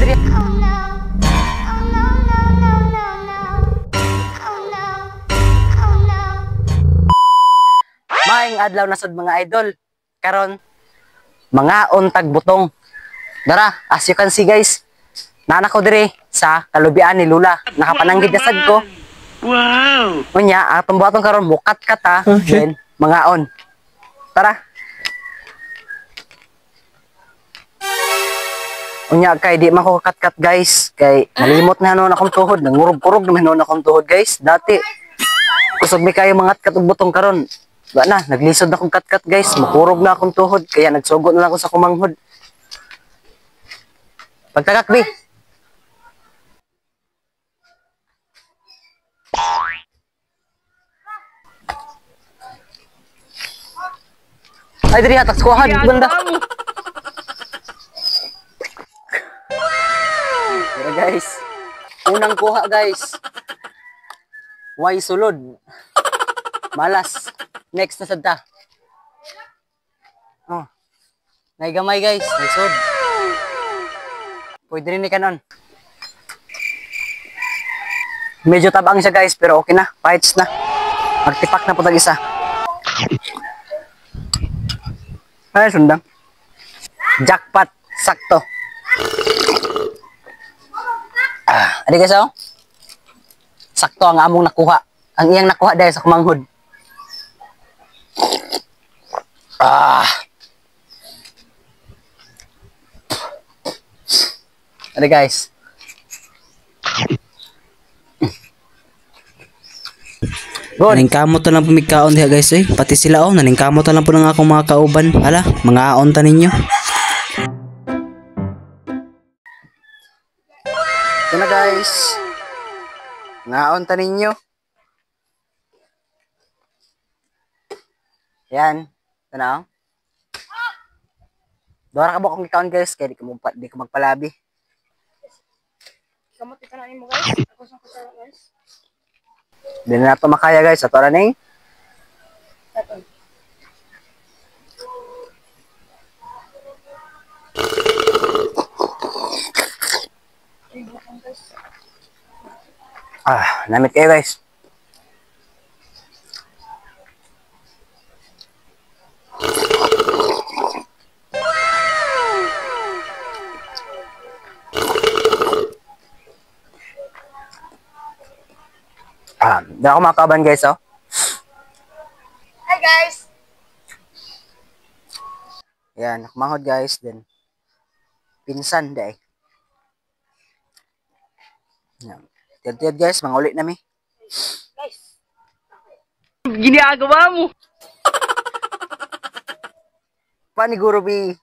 diri. Maayong adlaw na sad mga idol. Karon mga untag butong. Dara, as you can see guys, nana ko diri sa kalubian ni Lula. Nakapananggid na sad ko. Wow. Unya, atong buhaton karon mukat-kat ha. Okay. Then mga on. Tara. Unya kay di man ko kat-kat guys, kay nalimot na hanon akong tuhod, nangurog-kurog na hanon akong tuhod guys. Dati kusog mi kayo mga kat og butong karon. Ba na, naglisod na akong kat-kat guys, makurog na akong tuhod, kaya nagsugot na lang ako sa kumanghod. Pagtagak bi. Ay diri hatak kuhan banda. Pero guys, unang kuha guys. Way sulod. Malas. Next na sadta. Oh. Naigamay guys, naisod. Pwede rin ni kanon. Medyo tabang siya guys, pero okay na. Fights na. Magtipak na po tag-isa. Ay, sundang. Jackpot. Sakto. Adi guys, oh. Sakto ang among nakuha. Ang iyang nakuha dahil sa kumanghod. Adi guys. Good. Naningkamot na lang pumikaon diha guys eh. Pati sila oh, naningkamot na lang po ng akong mga kauban. Hala, mga aon ta ninyo. Ito na guys. Naon ta ninyo. Yan. Ito na oh. Dora ka ba kung ikaon guys? Kaya di ka magpalabi. Kamot itanan mo guys. Ako sa kutsara guys. Di na ito makaya guys. Ato na ning. Taton. Namit kayo guys. Di ako makaban guys oh. Hi guys. Yan, nakamahod guys. Then, pinsan day. Yan. Tiyad-tiyad guys, mga ulit na mi. Guys. Ginagawa mo! Paniguro bi.